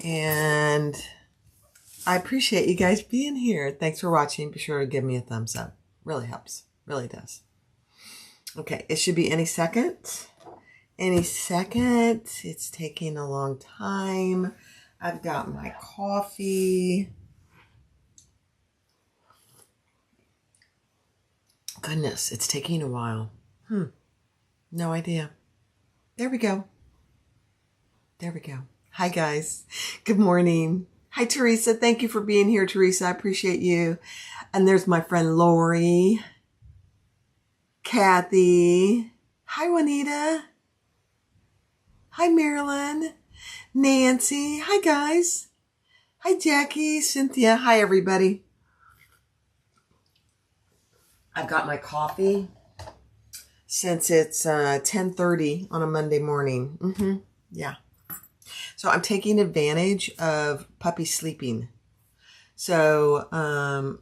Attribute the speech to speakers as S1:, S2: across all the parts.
S1: And I appreciate you guys being here. Thanks for watching. Be sure to give me a thumbs up. Really helps. Really does. Okay, it should be any second. Any second. It's taking a long time. I've got my coffee. Goodness, it's taking a while. No idea. There we go. There we go. Hi, guys. Good morning. Hi, Teresa. Thank you for being here, Teresa. I appreciate you. And there's my friend Lori. Kathy. Hi, Juanita. Hi, Marilyn. Nancy. Hi, guys. Hi, Jackie. Cynthia. Hi, everybody. I've got my coffee since it's 10:30 on a Monday morning. Yeah. So I'm taking advantage of puppy sleeping. So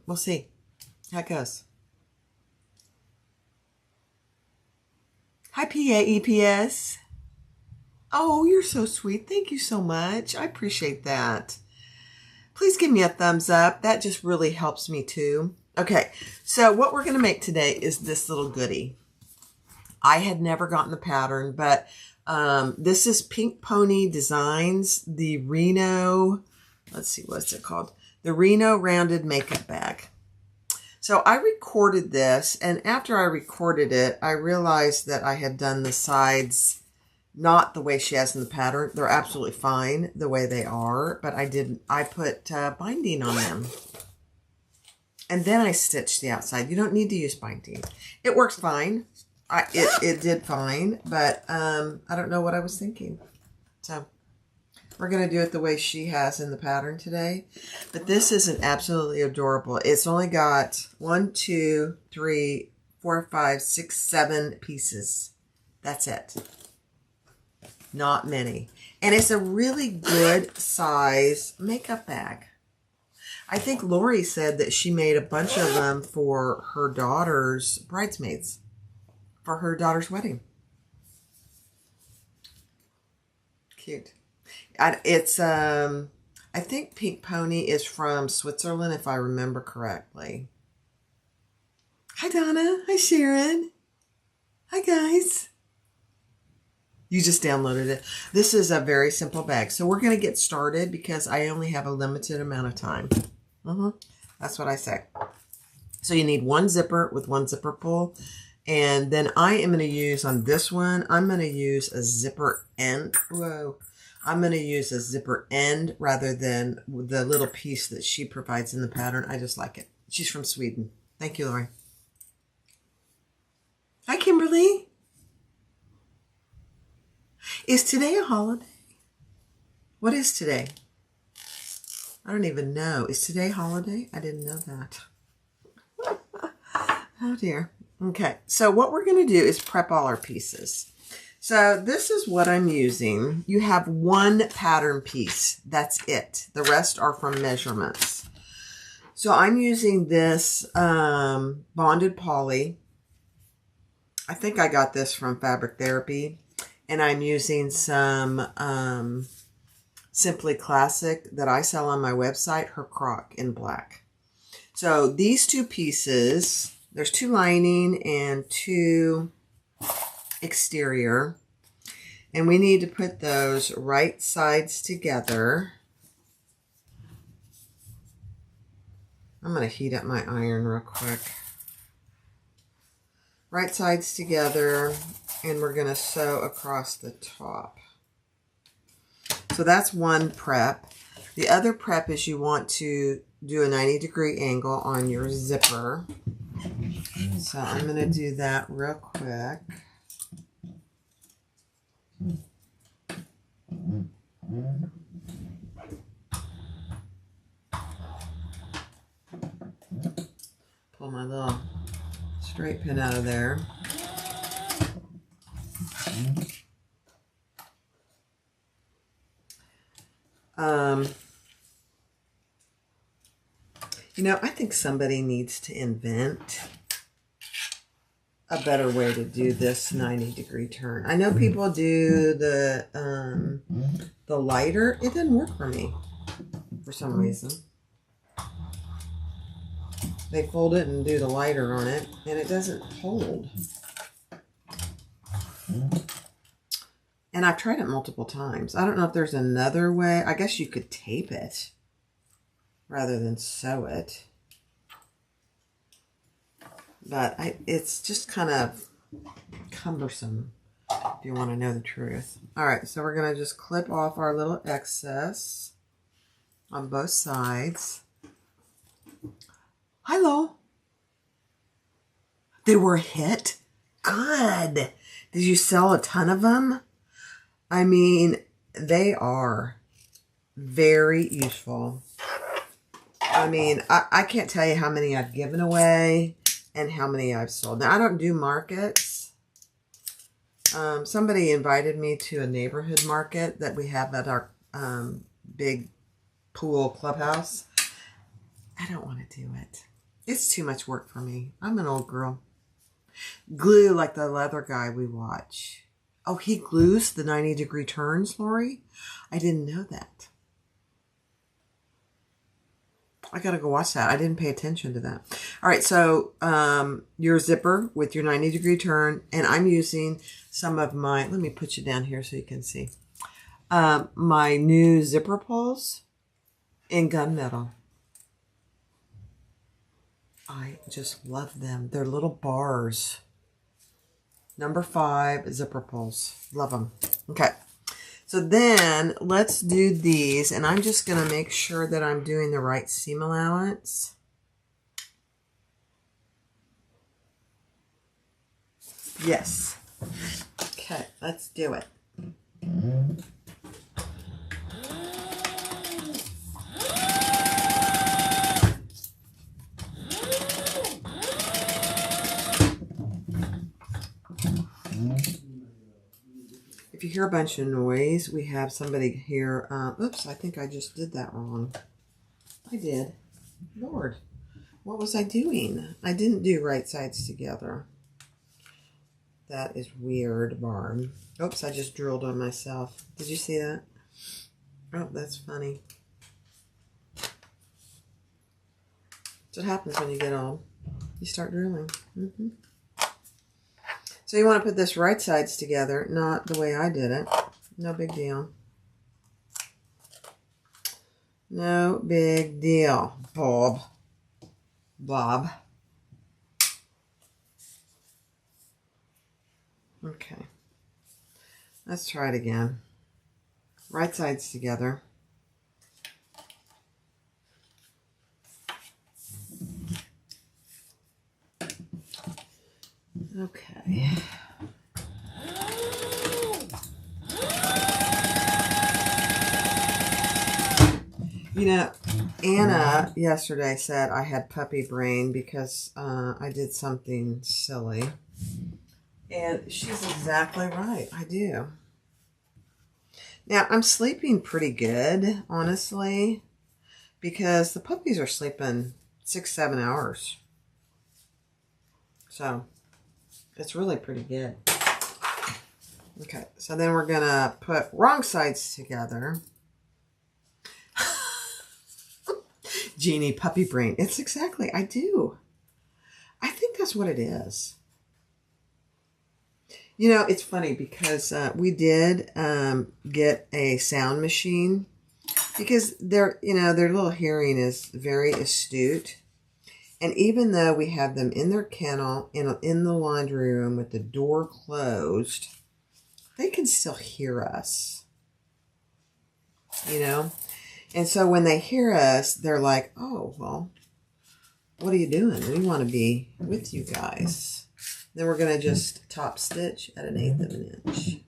S1: we'll see how it goes. Hi, PAEPS. Oh, you're so sweet. Thank you so much. I appreciate that. Please give me a thumbs up. That just really helps me too. Okay, so what we're going to make today is this little goodie. I had never gotten the pattern, but this is Pink Pony Designs, the Reno, let's see, what's it called? The Reno Rounded Makeup Bag. So I recorded this, and after I recorded it, I realized that I had done the sides not the way she has in the pattern. They're absolutely fine the way they are, but I put binding on them. And then I stitched the outside. You don't need to use binding. It works fine. It did fine, but I don't know what I was thinking. So we're going to do it the way she has in the pattern today. But this isn't absolutely adorable. It's only got 1, 2, 3, 4, 5, 6, 7 pieces. That's it. Not many. And it's a really good size makeup bag. I think Lori said that she made a bunch of them for her daughter's bridesmaids, for her daughter's wedding. Cute. It's, I think Pink Pony is from Switzerland, if I remember correctly. Hi, Donna. Hi, Sharon. Hi, guys. You just downloaded it. This is a very simple bag. So we're going to get started because I only have a limited amount of time. That's what I say. So you need one zipper with one zipper pull. And then I am going to use on this one, I'm going to use a zipper end. Whoa. I'm going to use a zipper end rather than the little piece that she provides in the pattern. I just like it. She's from Sweden. Thank you, Lori. Hi, Kimberly. Is today a holiday? What is today? I don't even know. Is today holiday? I didn't know that. Oh dear. Okay, so what we're going to do is prep all our pieces. So this is what I'm using. You have one pattern piece. That's it. The rest are from measurements. So I'm using this bonded poly. I think I got this from Fabric Therapy. And I'm using some Simply Classic that I sell on my website, her croc in black. So these two pieces, there's 2 lining and 2 exterior. And we need to put those right sides together. I'm going to heat up my iron real quick. Right sides together, and we're going to sew across the top. So that's one prep. The other prep is you want to do a 90-degree angle on your zipper. So I'm going to do that real quick. Pull my little straight pin out of there. You know, I think somebody needs to invent a better way to do this 90-degree turn. I know people do the lighter. It didn't work for me for some reason. They fold it and do the lighter on it, and it doesn't hold. And I've tried it multiple times. I don't know if there's another way. I guess you could tape it rather than sew it. But it's just kind of cumbersome, if you want to know the truth. All right, so we're going to just clip off our little excess on both sides. Hi, Lowell. They were a hit? Good. Did you sell a ton of them? I mean, they are very useful. I mean, I can't tell you how many I've given away and how many I've sold. Now, I don't do markets. Somebody invited me to a neighborhood market that we have at our big pool clubhouse. I don't want to do it. It's too much work for me. I'm an old girl. Glue like the leather guy we watch. Oh, he glues the 90-degree turns, Lori? I didn't know that. I gotta go watch that. I didn't pay attention to that. All right, so your zipper with your 90-degree turn, and I'm using some of my, let me put you down here so you can see, my new zipper pulls in gunmetal. I just love them. They're little bars. Number 5 zipper pulls. Love them. Okay. So then let's do these, and I'm just going to make sure that I'm doing the right seam allowance. Yes. Okay, let's do it. If you hear a bunch of noise, we have somebody here. Oops, I think I just did that wrong. I did. Lord, what was I doing? I didn't do right sides together. That is weird, Barb. Oops, I just drilled on myself. Did you see that? Oh, that's funny. That's what happens when you get old. You start drilling. So you want to put this right sides together, not the way I did it. No big deal. No big deal, Bob. Okay. Let's try it again. Right sides together. Okay. You know, Anna yesterday said I had puppy brain because I did something silly. And she's exactly right. I do. Now, I'm sleeping pretty good, honestly, because the puppies are sleeping 6-7 hours. So, it's really pretty good. Okay, so then we're going to put wrong sides together. Jeannie, puppy brain. It's exactly, I do. I think that's what it is. You know, it's funny because we did get a sound machine because their little hearing is very astute. And even though we have them in their kennel in the laundry room with the door closed, they can still hear us, you know? And so when they hear us, they're like, oh, well, what are you doing? We want to be with you guys. Then we're going to just top stitch at 1/8 of an inch.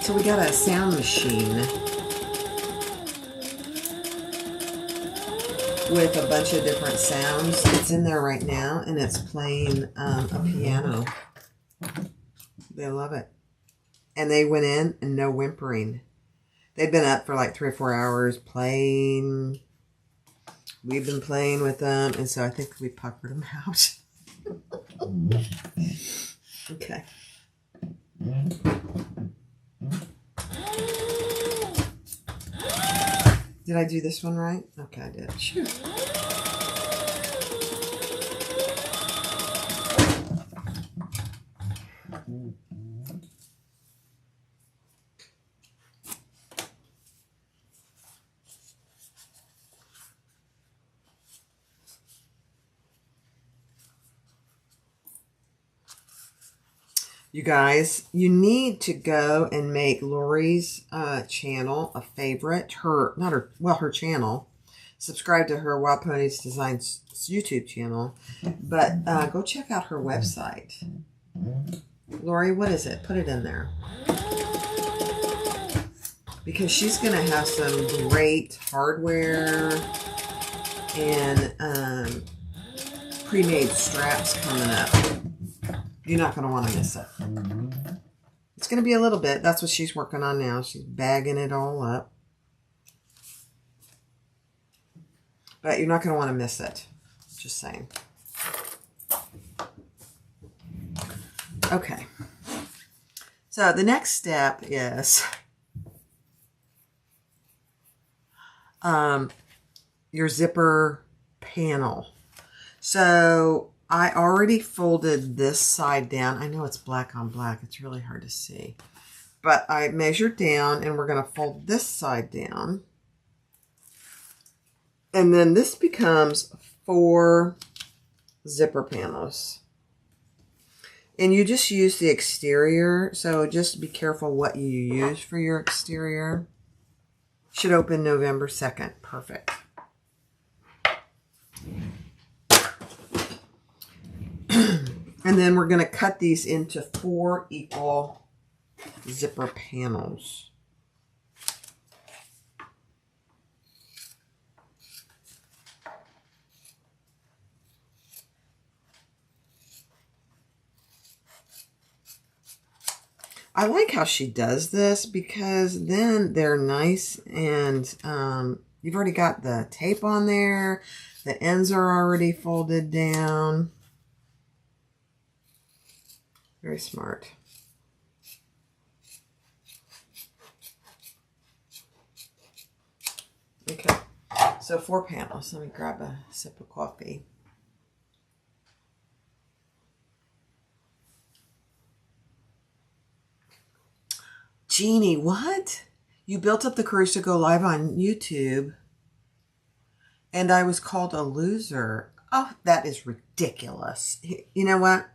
S1: So we got a sound machine with a bunch of different sounds. It's in there right now, and it's playing a piano. They love it. And they went in and no whimpering. They've been up for like 3 or 4 hours playing. We've been playing with them, and so I think we puckered them out. Okay. Did I do this one right? Okay, I did. Sure. You guys, you need to go and make Lori's channel a favorite. Her channel. Subscribe to her Wild Ponies Designs YouTube channel. But go check out her website. Lori, what is it? Put it in there. Because she's going to have some great hardware and pre-made straps coming up. You're not going to want to miss it. It's going to be a little bit. That's what she's working on now. She's bagging it all up. But you're not going to want to miss it. Just saying. Okay. So the next step is your zipper panel. So I already folded this side down. I know it's black on black. It's really hard to see. But I measured down and we're going to fold this side down. And then this becomes 4 zipper panels. And you just use the exterior. So just be careful what you use for your exterior. Should open November 2nd. Perfect. And then we're going to cut these into 4 equal zipper panels. I like how she does this because then they're nice and you've already got the tape on there. The ends are already folded down. Very smart. Okay, so 4 panels. Let me grab a sip of coffee. Jeannie, what? You built up the courage to go live on YouTube and I was called a loser. Oh, that is ridiculous. You know what?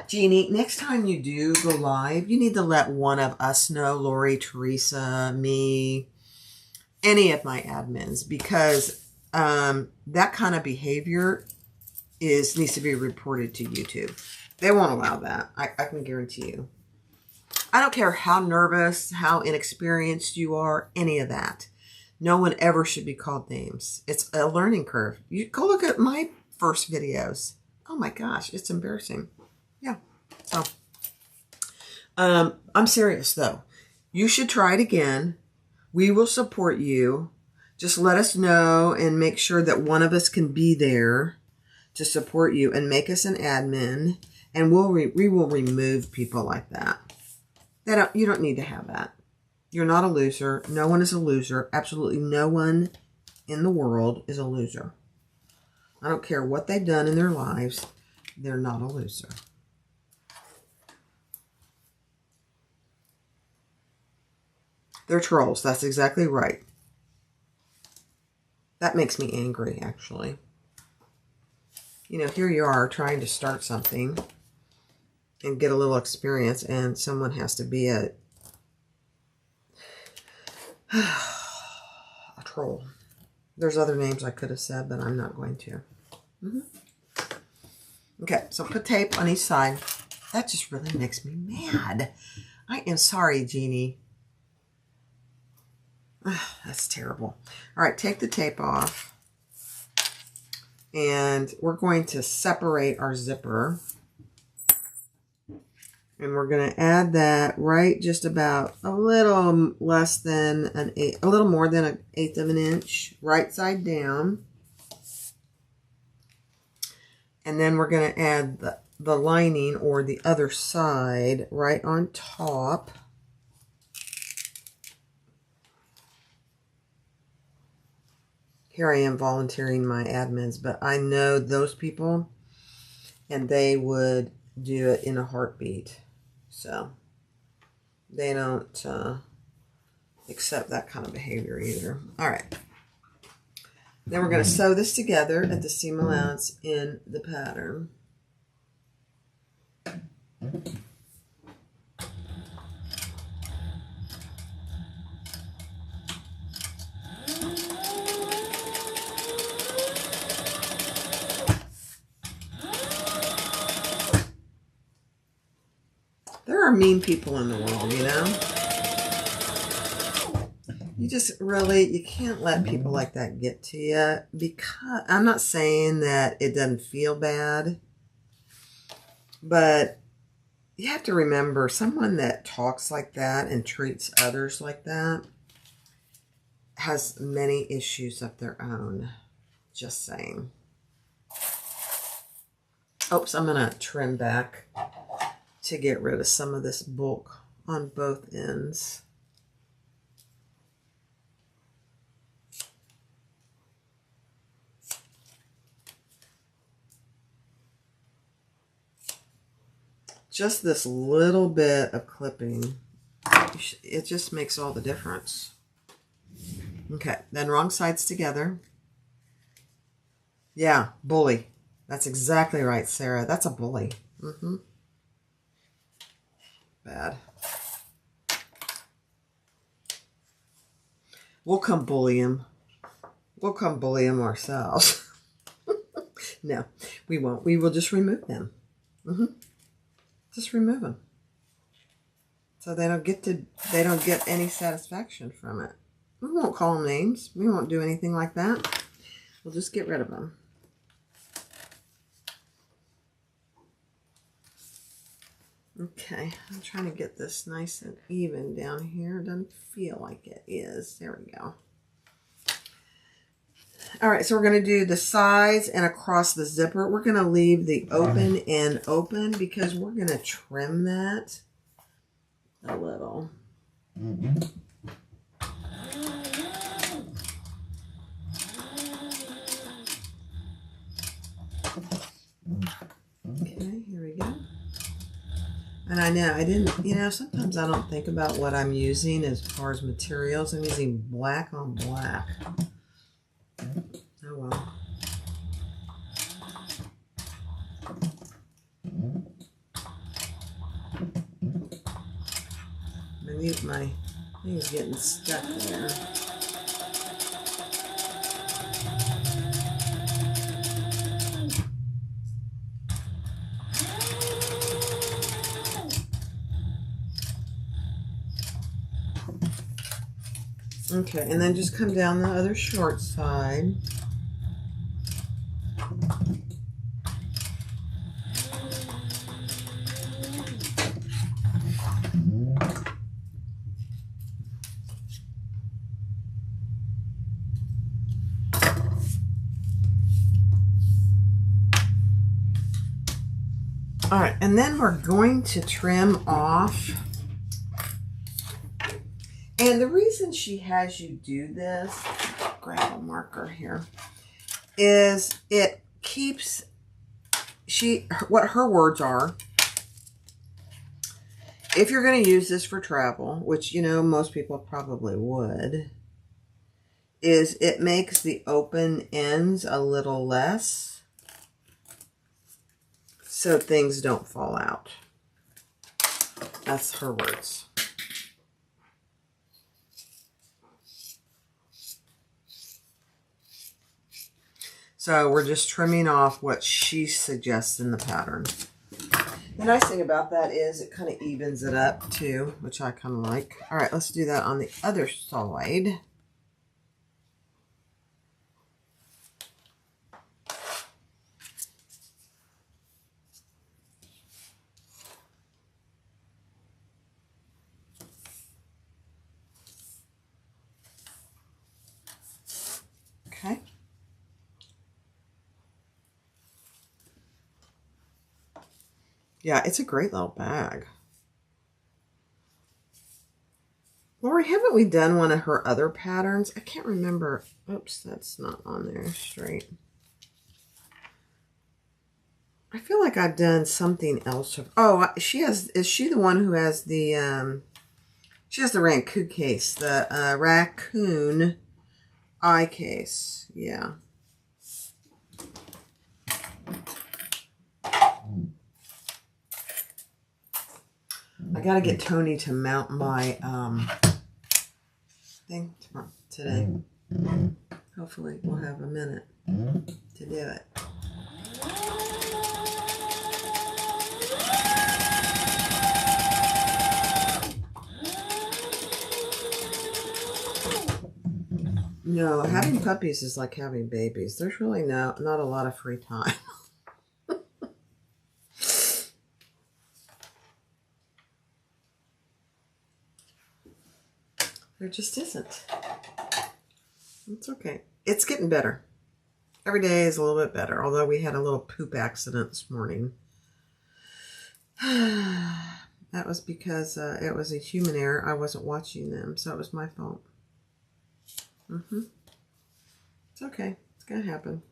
S1: Jeannie, next time you do go live, you need to let one of us know, Lori, Teresa, me, any of my admins, because that kind of behavior needs to be reported to YouTube. They won't allow that. I can guarantee you. I don't care how nervous, how inexperienced you are, any of that. No one ever should be called names. It's a learning curve. You go look at my first videos. Oh my gosh, it's embarrassing. Yeah. So, I'm serious though. You should try it again. We will support you. Just let us know and make sure that one of us can be there to support you and make us an admin. And we will remove people like that. You don't need to have that. You're not a loser. No one is a loser. Absolutely no one in the world is a loser. I don't care what they've done in their lives. They're not a loser. They're trolls. That's exactly right. That makes me angry, actually. You know, here you are trying to start something and get a little experience, and someone has to be a troll. There's other names I could have said, but I'm not going to. Okay, so put tape on each side. That just really makes me mad. I am sorry, Jeannie. That's terrible. All right, take the tape off. And we're going to separate our zipper. And we're going to add that right just about a little less than a little more than 1/8 of an inch, right side down. And then we're going to add the lining or the other side right on top. Here I am volunteering my admins, but I know those people and they would do it in a heartbeat. So they don't accept that kind of behavior either. All right. Then we're going to sew this together at the seam allowance in the pattern. There are mean people in the world, you know? You just really, you can't let people like that get to you, because I'm not saying that it doesn't feel bad, but you have to remember, someone that talks like that and treats others like that has many issues of their own. Just saying. Oops, I'm going to trim back to get rid of some of this bulk on both ends. Just this little bit of clipping, it just makes all the difference. Okay, then wrong sides together. Yeah, bully. That's exactly right, Sarah. That's a bully. Bad. We'll come bully him. We'll come bully him ourselves. No, we won't. We will just remove them. Just remove them. So they don't get any satisfaction from it. We won't call them names. We won't do anything like that. We'll just get rid of them. Okay, I'm trying to get this nice and even down here. It doesn't feel like it is. There we go. All right, so we're going to do the sides and across the zipper. We're going to leave the open end open because we're going to trim that a little. Okay, here we go. And I know, I didn't, you know, sometimes I don't think about what I'm using as far as materials. I'm using black on black. Oh well. My thing is getting stuck there. Okay, and then just come down the other short side. All right, and then we're going to trim off. And the reason she has you do this, grab a marker here, is it keeps, what her words are, if you're going to use this for travel, which, you know, most people probably would, is it makes the open ends a little less so things don't fall out. That's her words. So we're just trimming off what she suggests in the pattern. The nice thing about that is it kind of evens it up too, which I kind of like. All right, let's do that on the other side. Okay. Yeah, it's a great little bag. Lori, haven't we done one of her other patterns? I can't remember. Oops, that's not on there straight. I feel like I've done something else. Oh, is she the one who has the, she has the raccoon case, the raccoon eye case. Yeah. I gotta get Tony to mount my thing today. Hopefully we'll have a minute to do it. No, having puppies is like having babies. There's really not a lot of free time. There just isn't. It's okay. It's getting better. Every day is a little bit better, although we had a little poop accident this morning. That was because it was a human error. I wasn't watching them, so it was my fault. It's okay. It's going to happen.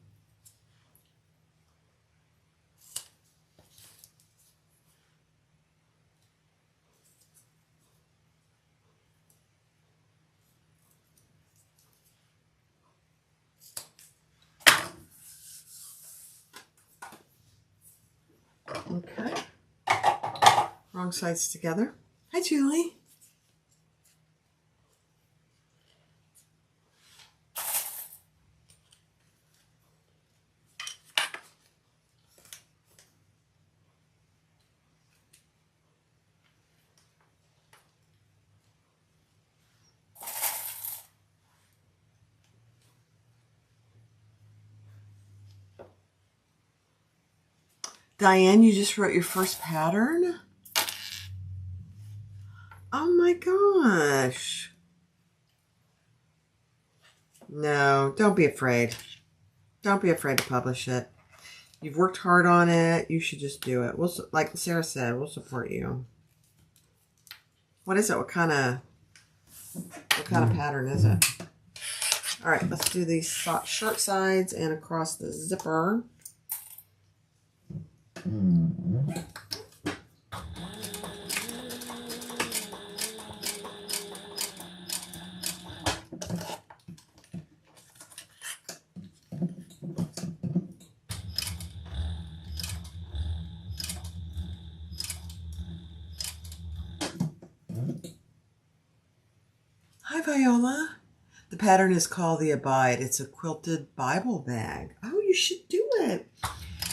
S1: Okay. Wrong sides together. Hi, Julie. Diane, you just wrote your first pattern? Oh my gosh. No, don't be afraid. Don't be afraid to publish it. You've worked hard on it. You should just do it. We'll, like Sarah said, we'll support you. What is it? What kind of pattern is it? All right, let's do these short sides and across the zipper. Hi, Viola. The pattern is called the Abide. It's a quilted Bible bag. Oh, you should do it.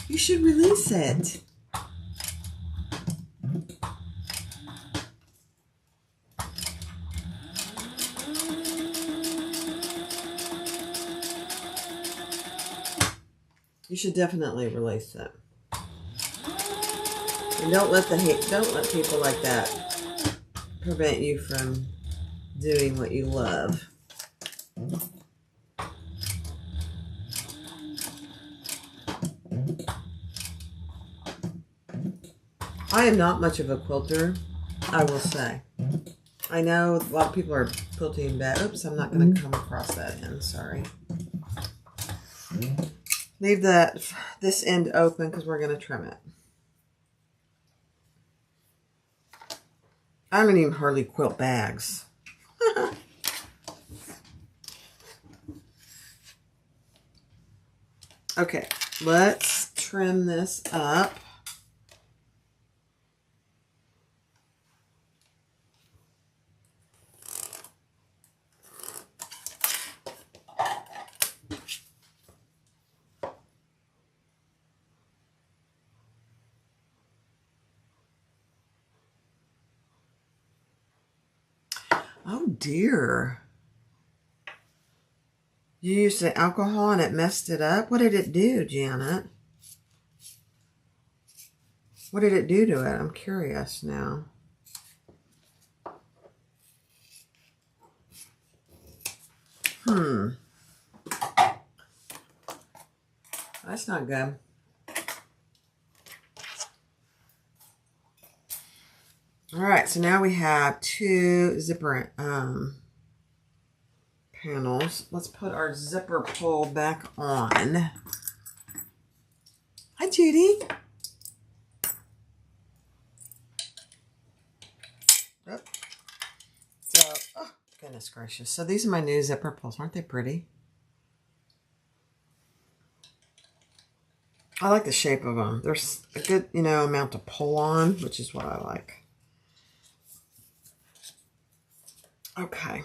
S1: You should release it. You should definitely release it. And don't let people like that prevent you from doing what you love. I am not much of a quilter, I will say. I know a lot of people are quilting bad. Oops, I'm not going to come across that end. Sorry. Leave this end open because we're going to trim it. I don't even hardly quilt bags. Okay, let's trim this up. Oh dear. You used the alcohol and it messed it up? What did it do, Janet? What did it do to it? I'm curious now. That's not good. right, so now we have 2 zipper panels. Let's put our zipper pull back on. Hi, Judy. Oh. So, oh, goodness gracious. So these are my new zipper pulls. Aren't they pretty? I like the shape of them. There's a good, amount to pull on, which is what I like. Okay.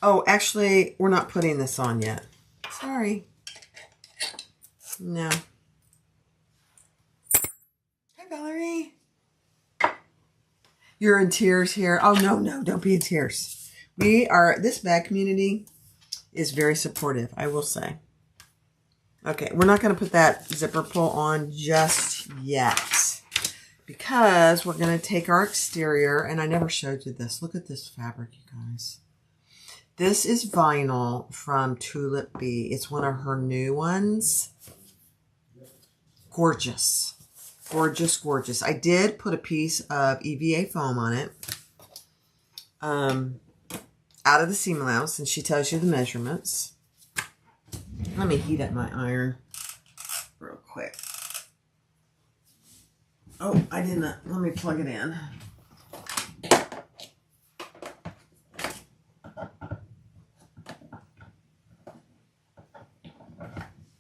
S1: Oh, actually, we're not putting this on yet. Sorry. No. Hi, Valerie. You're in tears here. Oh, no, don't be in tears. This bag community is very supportive, I will say. Okay, we're not going to put that zipper pull on just yet because we're going to take our exterior, and I never showed you this. Look at this fabric, you guys. This is vinyl from Tulip Bee. It's one of her new ones. Gorgeous. Gorgeous, gorgeous. I did put a piece of EVA foam on it. Out of the seam allowance, and she tells you the measurements. Let me heat up my iron real quick. Oh, I didn't. Let me plug it in.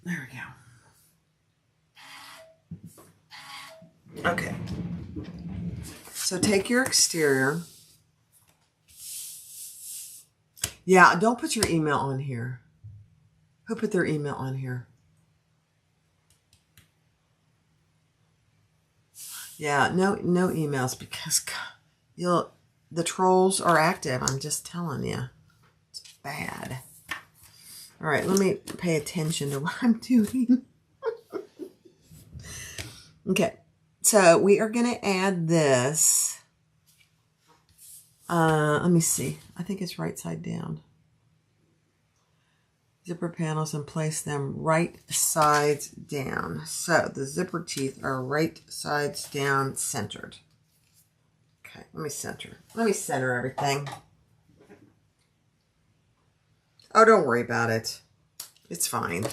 S1: There we go. Okay. So take your exterior. Yeah, don't put your email on here. Who put their email on here? Yeah, no emails because the trolls are active. I'm just telling you. It's bad. All right, let me pay attention to what I'm doing. Okay, so we are going to add this. Let me see. I think it's right side down. Zipper panels and place them right sides down. So the zipper teeth are right sides down, centered. Okay, let me center. Let me center everything. Oh, don't worry about it. It's fine.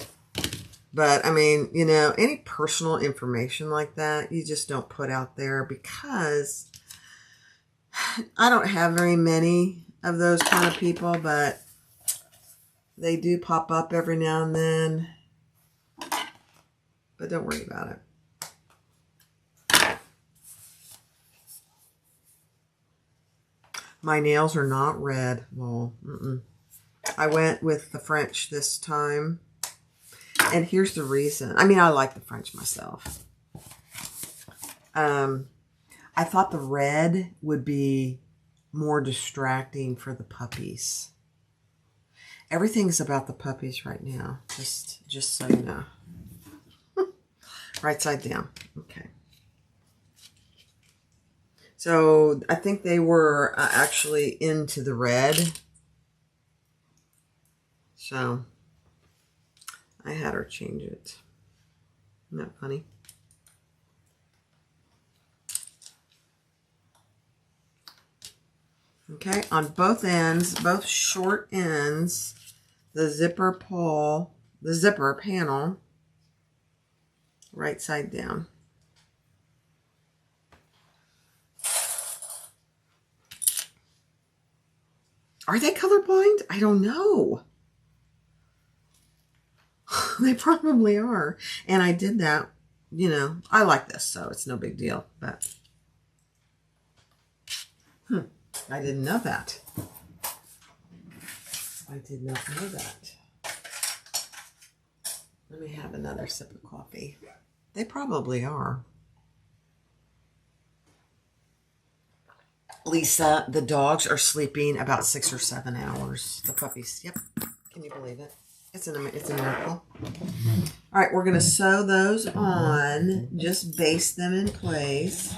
S1: But, I mean, any personal information like that, you just don't put out there because I don't have very many of those kind of people, but they do pop up every now and then. But don't worry about it. My nails are not red. Well, I went with the French this time. And here's the reason. I mean, I like the French myself. I thought the red would be more distracting for the puppies. Everything's about the puppies right now. Just so you know. Right side down. Okay. So I think they were actually into the red. So I had her change it. Isn't that funny? Okay, on both ends, both short ends, the zipper panel, right side down. Are they colorblind? I don't know. They probably are. And I did that, I like this, so it's no big deal. But, I didn't know that. I did not know that. Let me have another sip of coffee. They probably are. Lisa, the dogs are sleeping about 6 or 7 hours. The puppies, yep. Can you believe it? It's a miracle. All right, we're going to sew those on. Just baste them in place.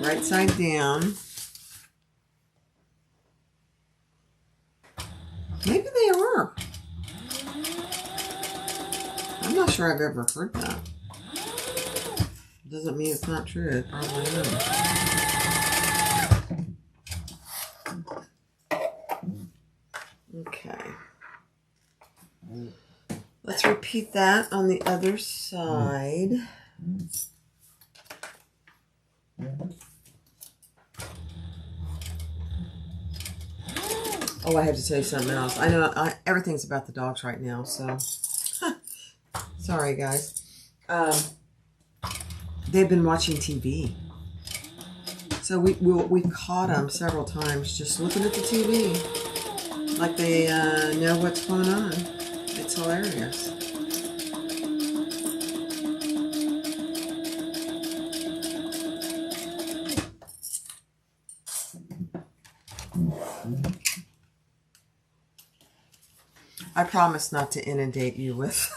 S1: right side down. Maybe they are. I'm not sure I've ever heard that. Doesn't mean it's not true. It probably is. Okay. Let's repeat that on the other side. Oh, I have to tell you something else. I know everything's about the dogs right now, so sorry, guys. They've been watching TV, so we caught them several times just looking at the TV, like they know what's going on. It's hilarious. I promise not to inundate you with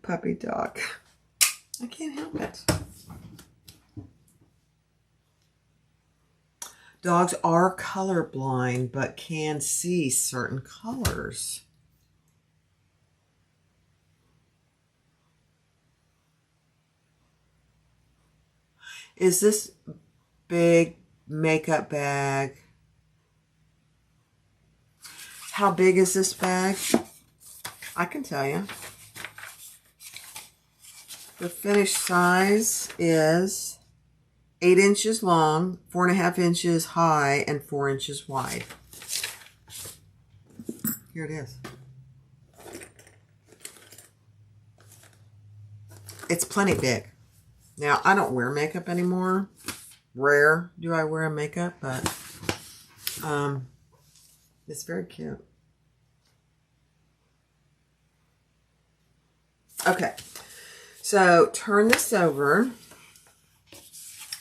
S1: puppy talk. I can't help it. Dogs are colorblind, but can see certain colors. Is this big makeup bag? How big is this bag? I can tell you. The finished size is 8 inches long, 4.5 inches high, and 4 inches wide. Here it is. It's plenty big. Now, I don't wear makeup anymore. Rare do I wear makeup, but it's very cute. Okay, so turn this over,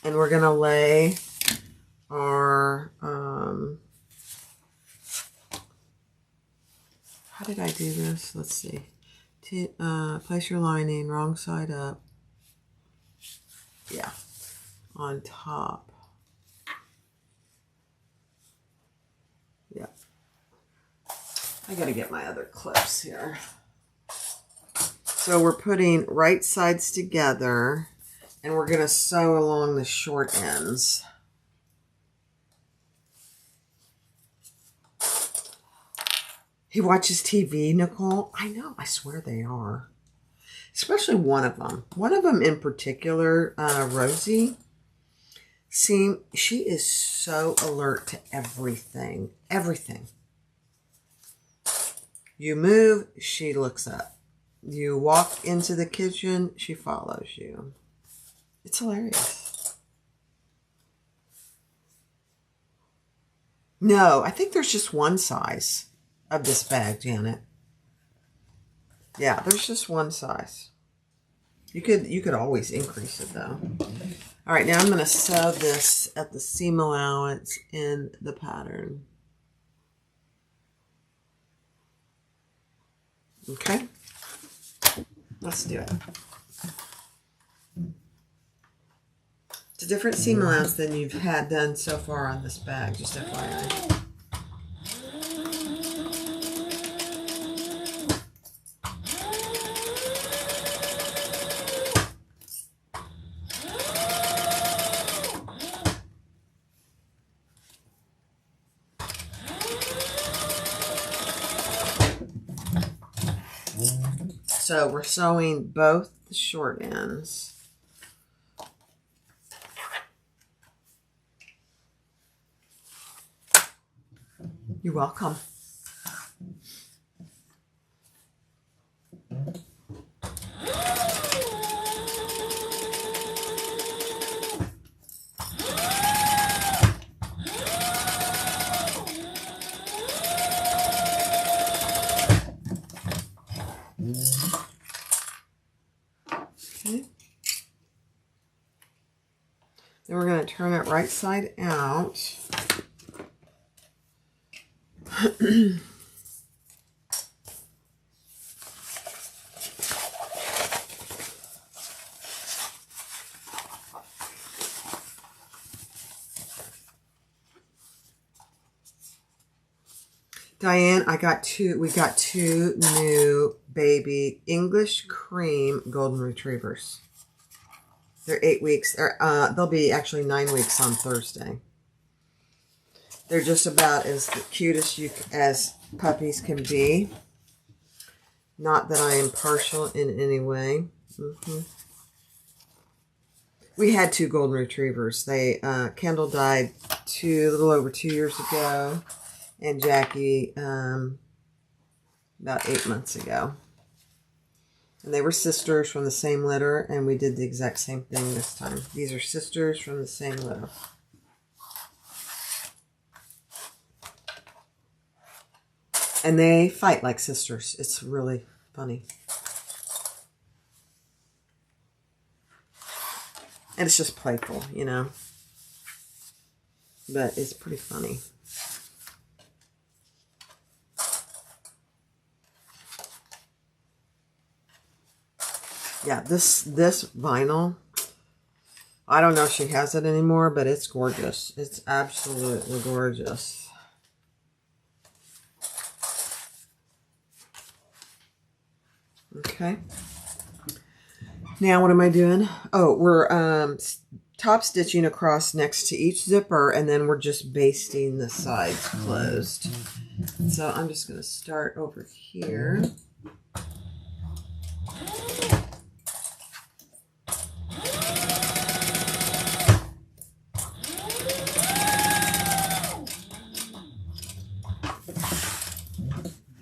S1: and we're going to lay our, how did I do this? Let's see. Place your lining wrong side up. Yeah, on top. Yeah. I gotta get my other clips here. So we're putting right sides together, and we're gonna sew along the short ends. He watches TV, Nicole. I know, I swear they are. Especially one of them. One of them in particular, Rosie. See, she is so alert to everything. Everything. You move, she looks up. You walk into the kitchen, she follows you. It's hilarious. No, I think there's just one size of this bag, Janet. Yeah, there's just one size. You could always increase it though. All right, now I'm going to sew this at the seam allowance in the pattern. Okay, let's do it. It's a different seam allowance than you've had done so far on this bag, just FYI. So we're sewing both the short ends. You're welcome. Okay. Then we're going to turn it right side out. Diane, we got two new baby English cream golden retrievers. They're 8 weeks. They'll be actually 9 weeks on Thursday. They're just about as cute as puppies can be. Not that I am partial in any way. We had two golden retrievers. Kendall died a little over 2 years ago, and Jackie about 8 months ago. And they were sisters from the same litter, and we did the exact same thing this time. These are sisters from the same litter. And they fight like sisters. It's really funny. And it's just playful, you know. But it's pretty funny. Yeah, this vinyl, I don't know if she has it anymore, but it's gorgeous. It's absolutely gorgeous. Okay. Now what am I doing? Oh, we're top stitching across next to each zipper, and then we're just basting the sides closed. So I'm just going to start over here.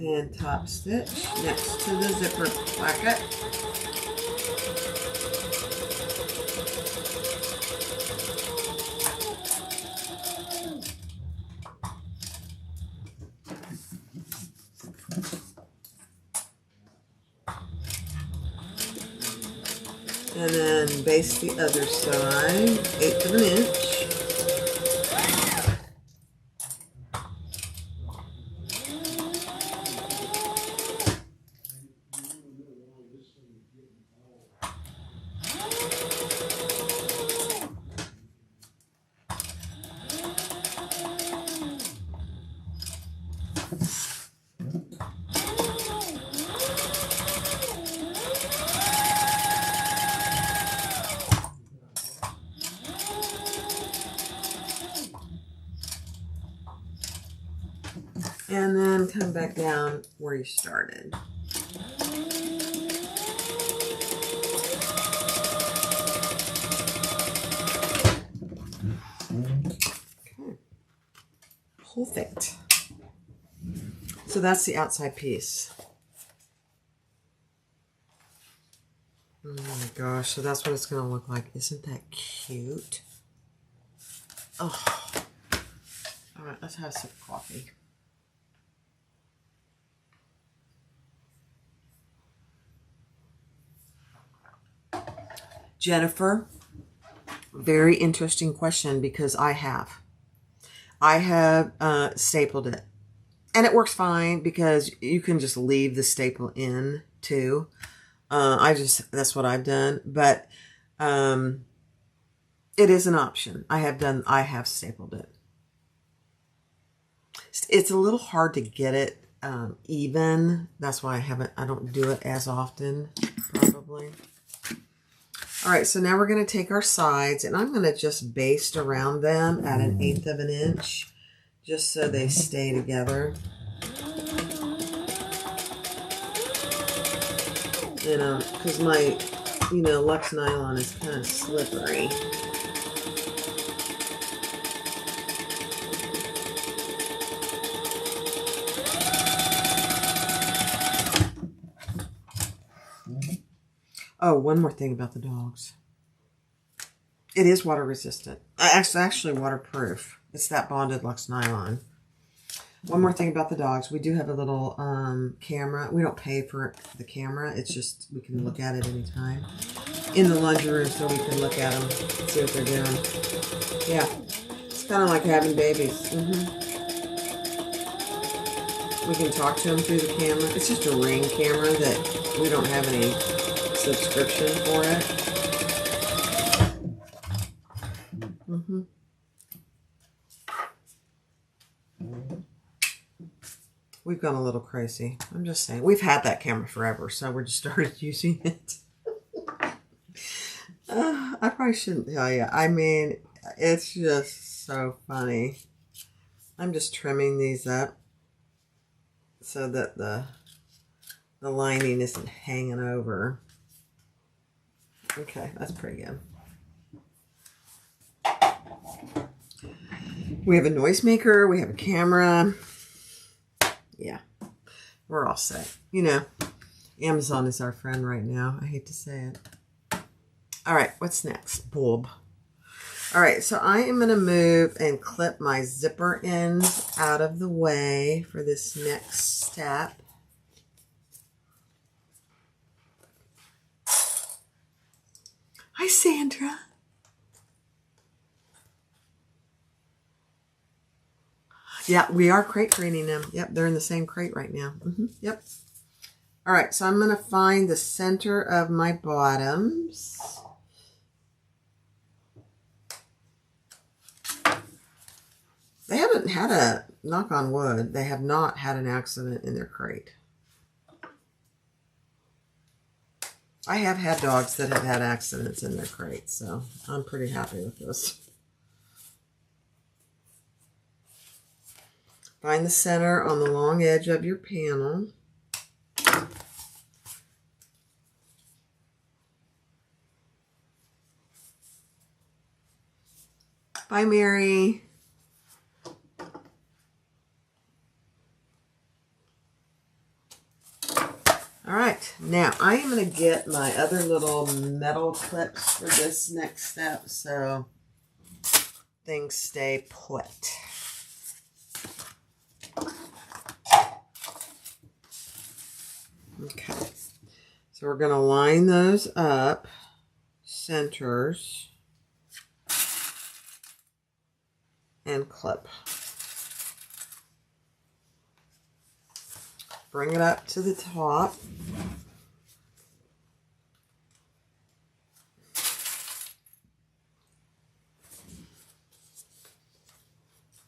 S1: And top stitch next to the zipper placket. And then baste the other side, 1/8 of an inch. And then come back down where you started. Okay. Perfect. So that's the outside piece. Oh my gosh, so that's what it's going to look like. Isn't that cute? Oh. All right, let's have a sip of coffee. Jennifer, very interesting question, because I have stapled it, and it works fine because you can just leave the staple in too. That's what I've done, but it is an option. I have stapled it. It's a little hard to get it even. That's why I don't do it as often, probably. All right, so now we're going to take our sides, and I'm going to just baste around them at 1/8 of an inch, just so they stay together. Because my, Lux nylon is kind of slippery. Oh, one more thing about the dogs. It is water resistant. It's actually waterproof. It's that bonded Lux nylon. One more thing about the dogs. We do have a little camera. We don't pay for the camera. It's just we can look at it anytime. In the laundry room, so we can look at them, see what they're doing. Yeah. It's kind of like having babies. We can talk to them through the camera. It's just a Ring camera that we don't have any subscription for it. We've gone a little crazy. I'm just saying. We've had that camera forever, so we just started using it. I probably shouldn't tell you. I mean, it's just so funny. I'm just trimming these up so that the lining isn't hanging over. Okay, that's pretty good. We have a noisemaker. We have a camera. Yeah, we're all set. You know, Amazon is our friend right now. I hate to say it. All right, what's next? Bulb. All right, so I am going to move and clip my zipper ends out of the way for this next step. Hi, Sandra. Yeah, we are crate craning them. Yep, they're in the same crate right now. Yep. All right, so I'm going to find the center of my bottoms. They haven't had a, knock on wood, they have not had an accident in their crate. I have had dogs that have had accidents in their crate, so I'm pretty happy with this. Find the center on the long edge of your panel. Bye, Mary. All right, now I am going to get my other little metal clips for this next step so things stay put. Okay, so we're going to line those up, centers, and clip. Bring it up to the top.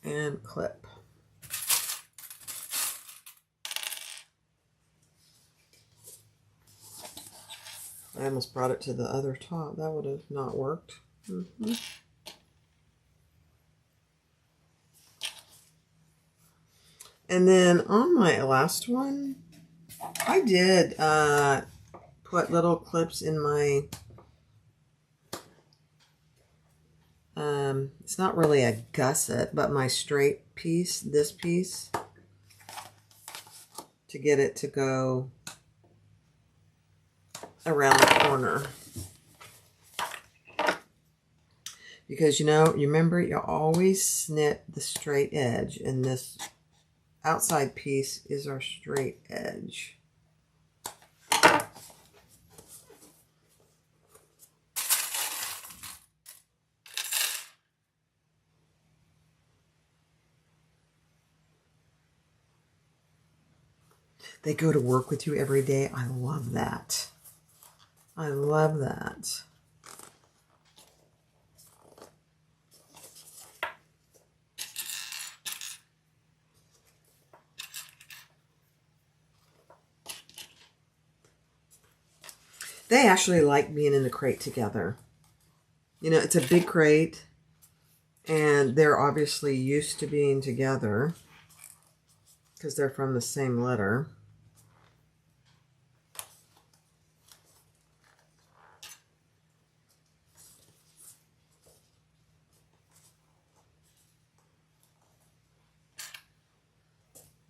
S1: And clip. I almost brought it to the other top. That would have not worked. And then on my last one, I did put little clips in my, it's not really a gusset, but my straight piece, this piece, to get it to go around the corner. Because, you know, you remember, you always snip the straight edge, and this outside piece is our straight edge. They go to work with you every day. I love that. I love that. They actually like being in the crate together. You know, it's a big crate, and they're obviously used to being together because they're from the same litter.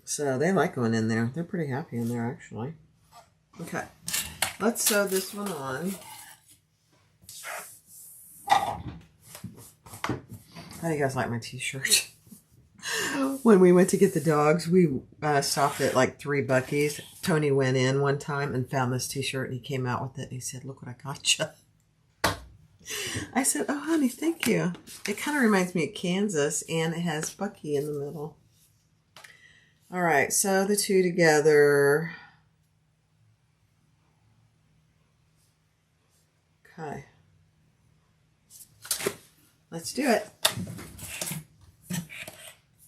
S1: So they like going in there. They're pretty happy in there, actually. Okay, let's sew this one on. How do you guys like my t-shirt? When we went to get the dogs, we stopped at like 3 Buc-ee's. Tony went in one time and found this t-shirt, and he came out with it. And he said, "Look what I got you." I said, "Oh, honey, thank you." It kind of reminds me of Kansas, and it has Buc-ee in the middle. All right, sew the two together. Okay. Let's do it.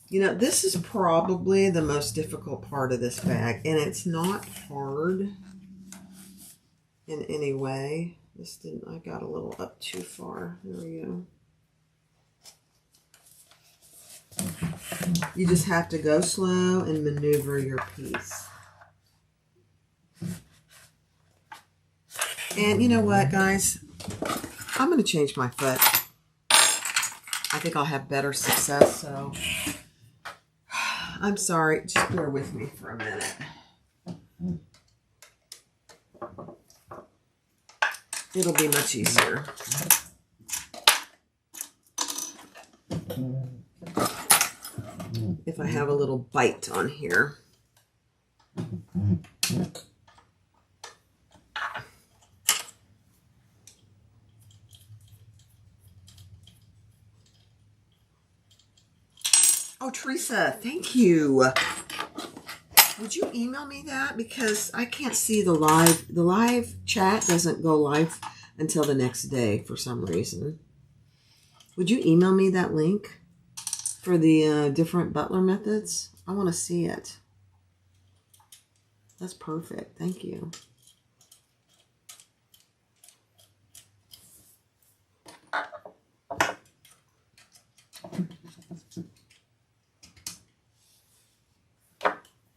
S1: You know, this is probably the most difficult part of this bag, and it's not hard in any way. This didn't, I got a little up too far. There we go. You just have to go slow and maneuver your piece. And you know what, guys? I'm going to change my foot. I think I'll have better success, so I'm sorry. Just bear with me for a minute. It'll be much easier. If I have a little bite on here. Oh, Teresa, thank you. Would you email me that? Because I can't see the live chat doesn't go live until the next day for some reason. Would you email me that link for the different butler methods? I want to see it. That's perfect. Thank you.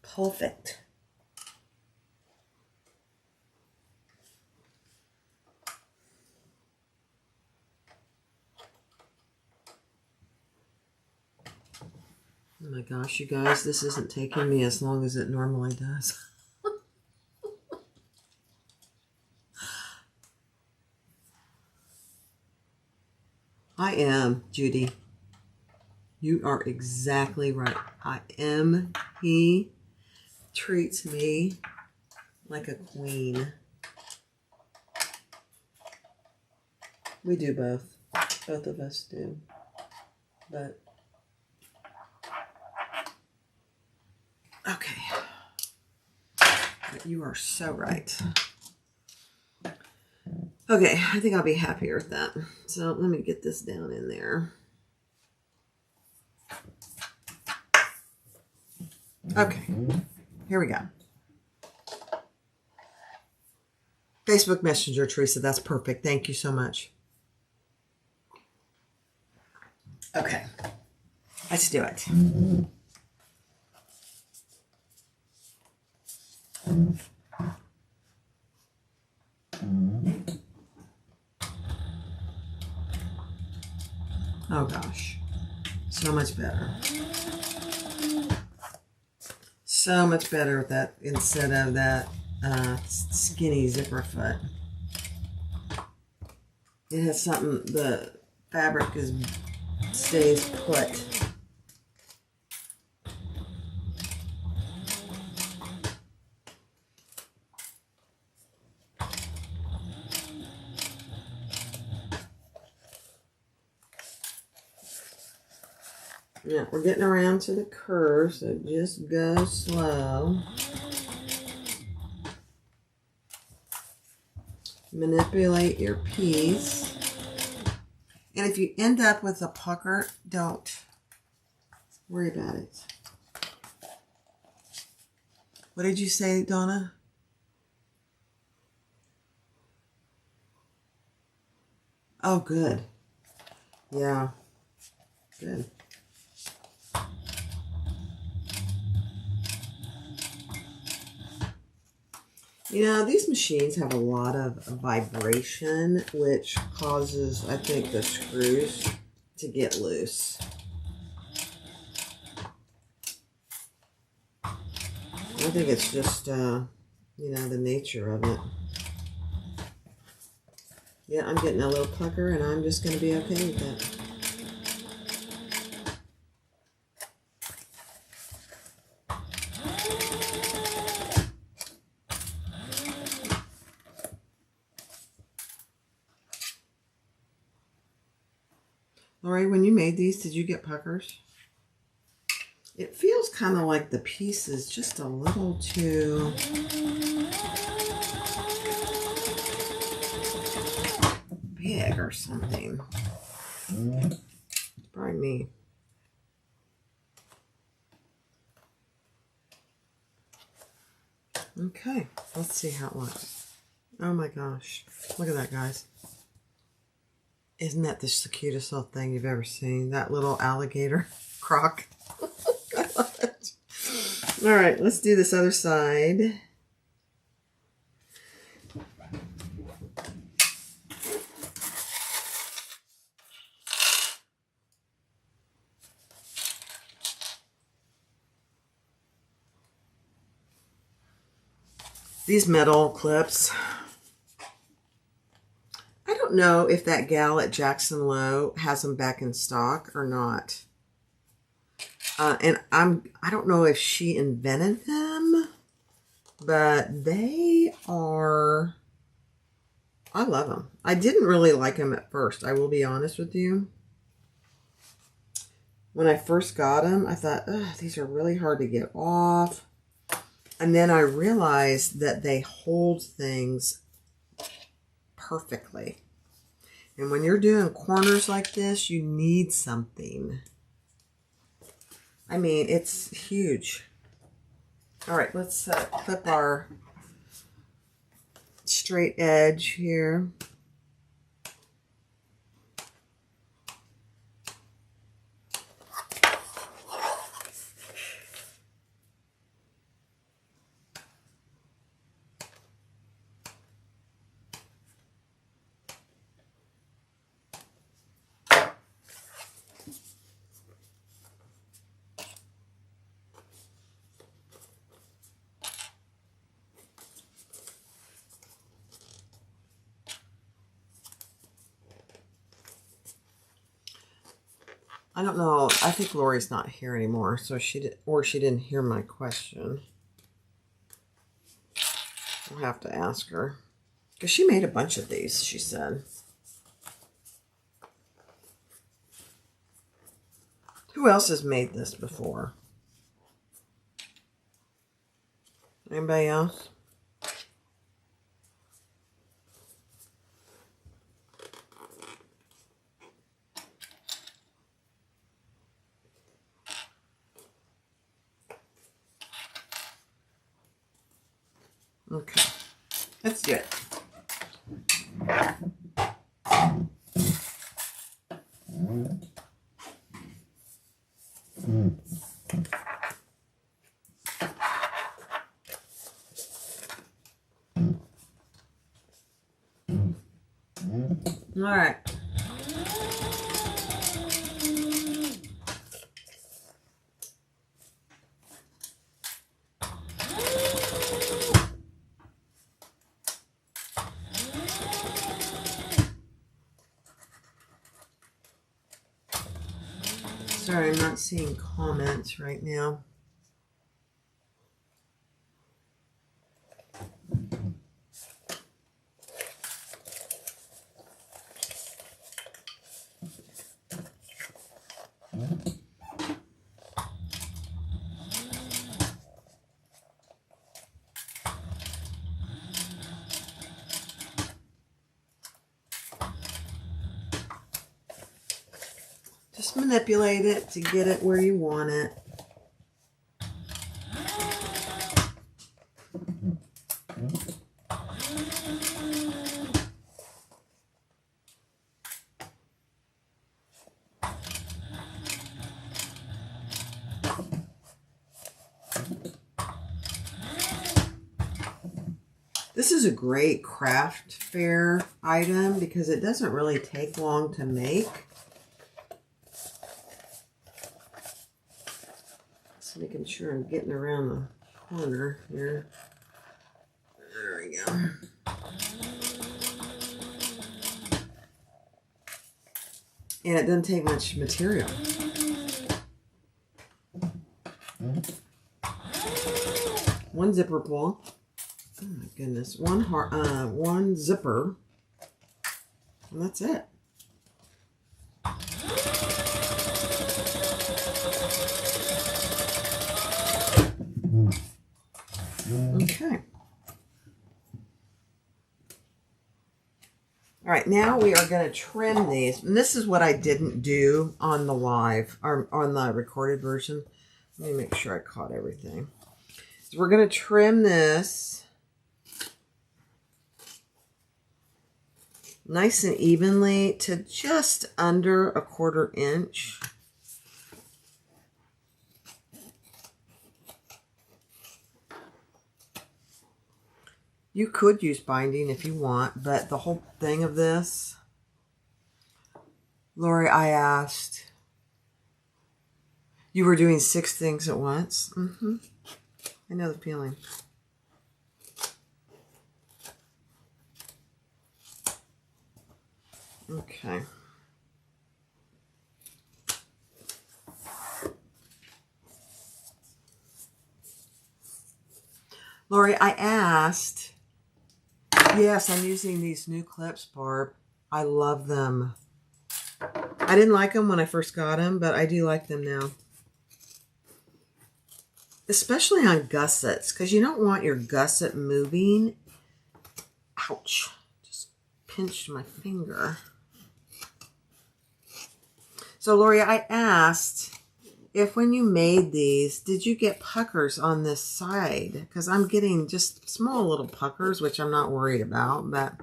S1: Perfect. Oh my gosh, you guys, this isn't taking me as long as it normally does. I am, Judy. You are exactly right. I am. He treats me like a queen. We do both. Both of us do. But, okay. You are so right. Okay, I think I'll be happier with that. So let me get this down in there. Okay, here we go. Facebook Messenger, Teresa, that's perfect. Thank you so much. Okay, let's do it. Oh gosh, so much better. So much better with that instead of that skinny zipper foot. It has something, the fabric stays put. Yeah, we're getting around to the curve, so just go slow. Manipulate your piece. And if you end up with a pucker, don't worry about it. What did you say, Donna? Oh, good. Yeah, good. You know, these machines have a lot of vibration, which causes, I think, the screws to get loose. I think it's just, you know, the nature of it. Yeah, I'm getting a little pucker, and I'm just going to be okay with that. Lori, when you made these, did you get puckers? It feels kind of like the piece is just a little too big or something. It's probably me. Okay, let's see how it looks. Oh my gosh. Look at that, guys. Isn't that just the cutest little thing you've ever seen? That little alligator croc. I love it. All right, let's do this other side. These metal clips, I don't know if that gal at Jackson Lowe has them back in stock or not. And I don't know if she invented them, but they are, I love them. I didn't really like them at first, I will be honest with you. When I first got them, I thought, ugh, these are really hard to get off. And then I realized that they hold things perfectly. And when you're doing corners like this, you need something. I mean, it's huge. All right, let's clip our straight edge here. I don't know. I think Lori's not here anymore, so she didn't hear my question. I'll have to ask her because she made a bunch of these. She said. Who else has made this before? Anybody else? Okay, let's do it. All right. Sorry, I'm not seeing comments right now. Just manipulate it to get it where you want it. This is a great craft fair item because it doesn't really take long to make. Just making sure I'm getting around the corner here. There we go. And it doesn't take much material. One zipper pull. Oh my goodness. One zipper. And that's it. Okay. All right, now we are going to trim these. And this is what I didn't do on the live, or on the recorded version. Let me make sure I caught everything. So we're going to trim this nice and evenly to just under 1/4 inch. You could use binding if you want, but the whole thing of this, Lori, I asked, you were doing 6 things at once? I know the feeling. Okay. Lori, I asked. Yes, I'm using these new clips, Barb. I love them. I didn't like them when I first got them, but I do like them now. Especially on gussets, because you don't want your gusset moving. Ouch. Just pinched my finger. So, Lori, I asked if when you made these, did you get puckers on this side? Because I'm getting just small little puckers, which I'm not worried about, but...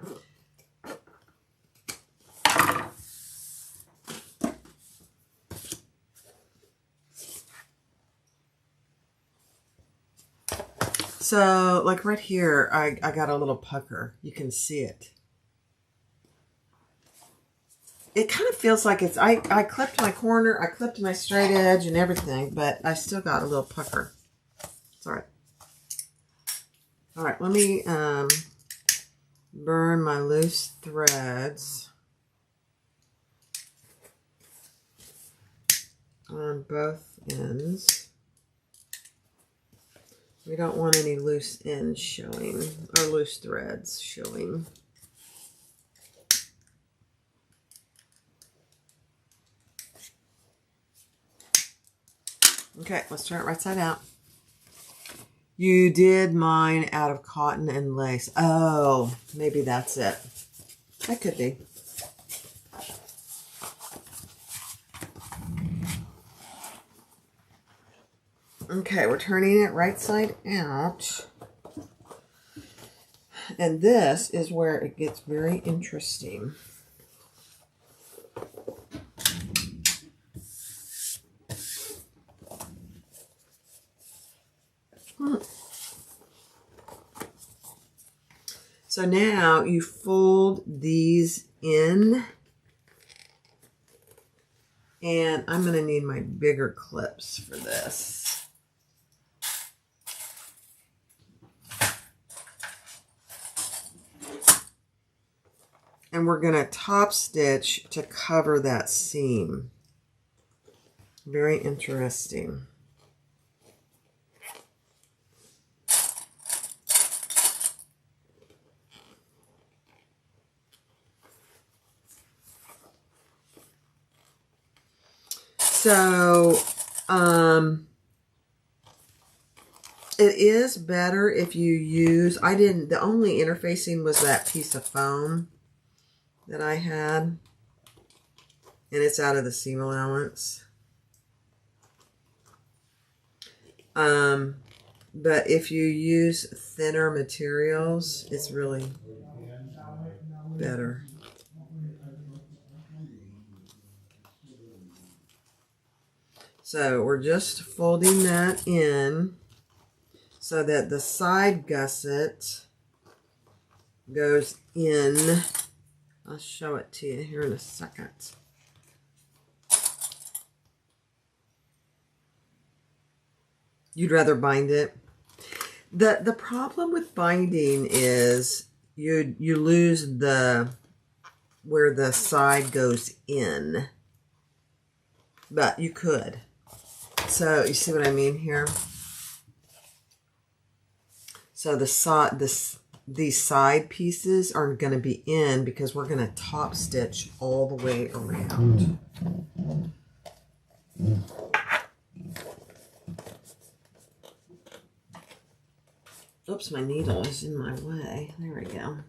S1: So, like right here, I got a little pucker. You can see it. It kind of feels like it's, I clipped my corner, I clipped my straight edge and everything, but I still got a little pucker. It's all right. All right, let me burn my loose threads on both ends. We don't want any loose ends showing, or loose threads showing. Okay, let's turn it right side out. You did mine out of cotton and lace. Oh, maybe that's it. That could be. Okay, we're turning it right side out. And this is where it gets very interesting. So now you fold these in. And I'm going to need my bigger clips for this. And we're going to top stitch to cover that seam. Very interesting. So, it is better if you use, the only interfacing was that piece of foam that I had, and it's out of the seam allowance. But if you use thinner materials, it's really better. So we're just folding that in so that the side gusset goes in. I'll show it to you here in a second. You'd rather bind it? The problem with binding is you lose where the side goes in. But you could. So you see what I mean here? So these side pieces are going to be in because we're going to top stitch all the way around. Oops, my needle is in my way. There we go.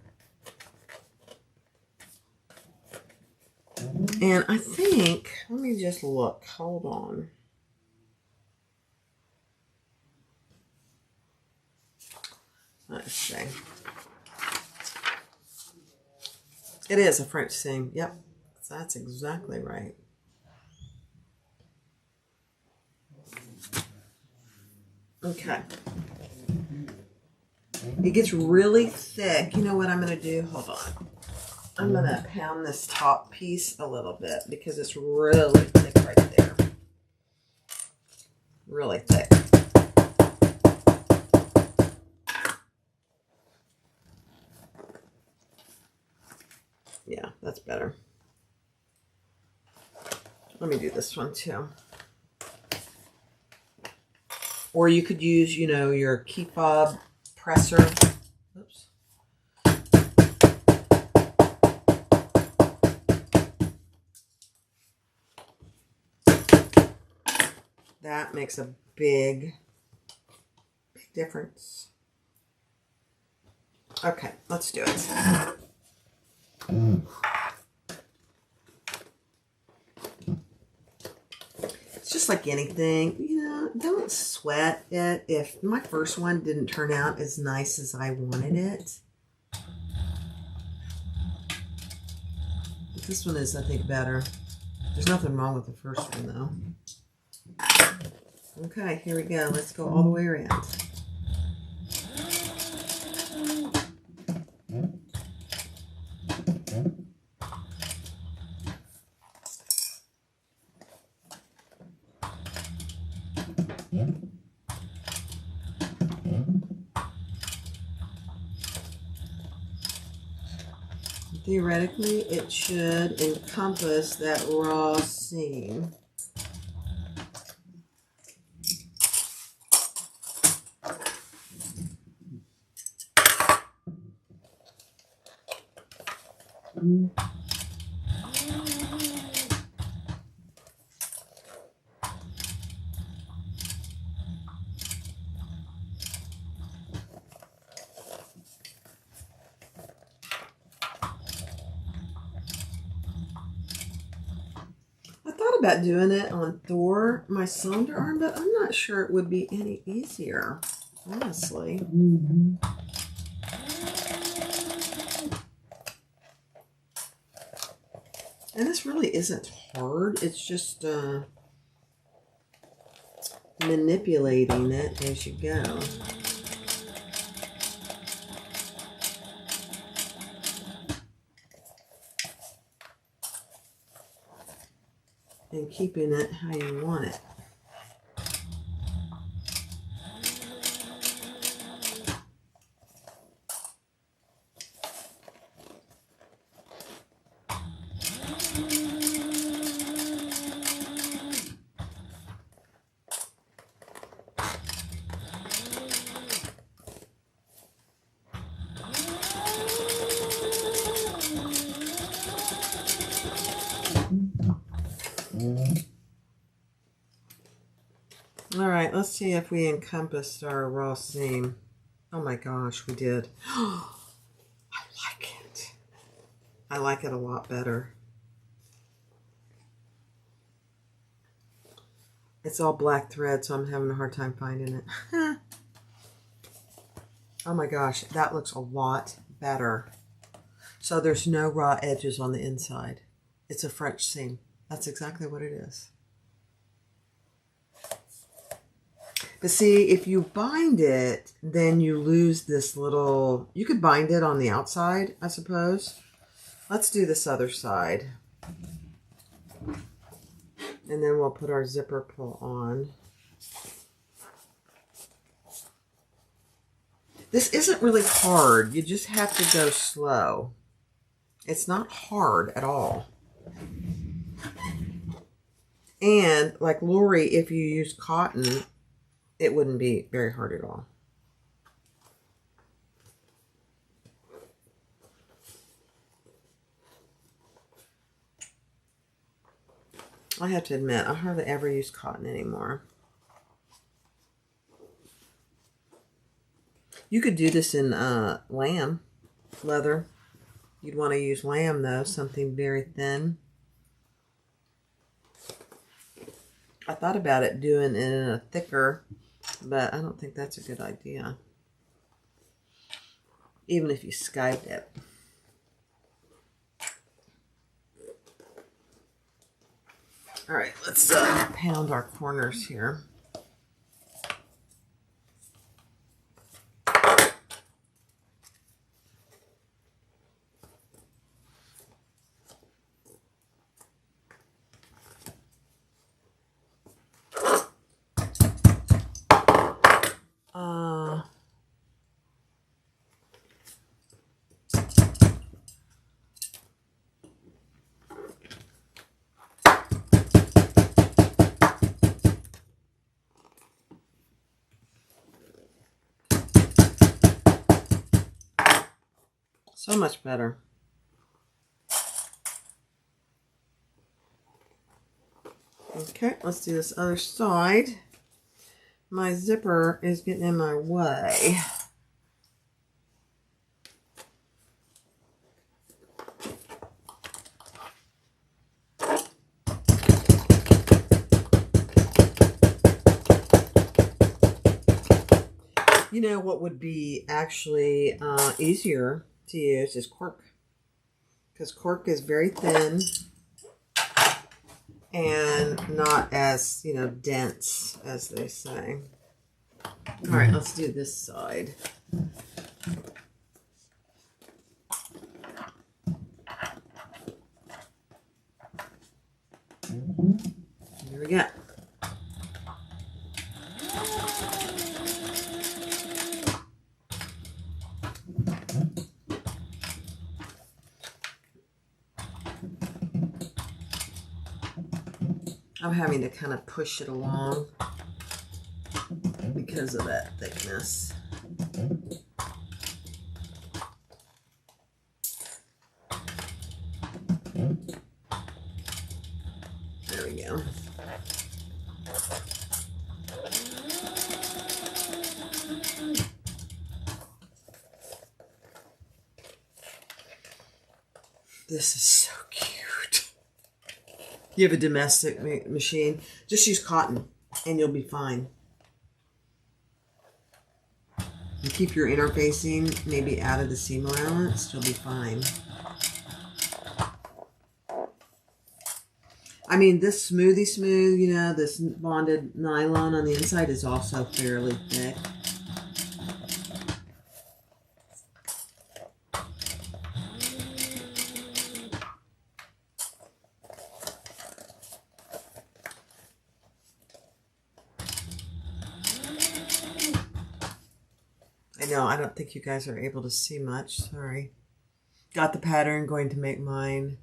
S1: And I think, let me just look. Hold on. Let's see. It is a French seam. Yep. That's exactly right. Okay. It gets really thick. You know what I'm going to do? Hold on. I'm going to pound this top piece a little bit because it's really thick right there. Really thick. Yeah, that's better. Let me do this one too. Or you could use, you know, your key fob presser. Oops. That makes a big difference. Okay, let's do it. It's just like anything, you know, don't sweat it if my first one didn't turn out as nice as I wanted it. This one is, I think, better. There's nothing wrong with the first one, though. Okay, here we go. Let's go all the way around. Theoretically, it should encompass that raw seam. About doing it on Thor, my cylinder arm, but I'm not sure it would be any easier, honestly. And this really isn't hard. It's just manipulating it as you go. And keeping it how you want it. All right, let's see if we encompassed our raw seam. Oh my gosh, we did. I like it. I like it a lot better. It's all black thread, so I'm having a hard time finding it. Oh my gosh, that looks a lot better. So there's no raw edges on the inside. It's a French seam. That's exactly what it is. But see, if you bind it, then you lose this little... You could bind it on the outside, I suppose. Let's do this other side. And then we'll put our zipper pull on. This isn't really hard. You just have to go slow. It's not hard at all. And like Lori, if you use cotton, it wouldn't be very hard at all. I have to admit, I hardly ever use cotton anymore. You could do this in lamb leather. You'd want to use lamb though, something very thin. I thought about it doing it in a thicker, but I don't think that's a good idea. even if you Skyped it. All right, let's pound our corners here. So much better. Okay, let's do this other side. My zipper is getting in my way. You know what would be actually easier to use is cork. Because cork is very thin and not as, you know, dense, as they say. All right, let's do this side. Here we go. I'm having to kind of push it along because of that thickness. There we go. This is so cute. You have a domestic machine, just use cotton and you'll be fine. And keep your interfacing maybe out of the seam allowance, you'll be fine. I mean, this smoothie smooth, you know, this bonded nylon on the inside is also fairly thick. I know, I don't think you guys are able to see much, sorry. Got the pattern, going to make mine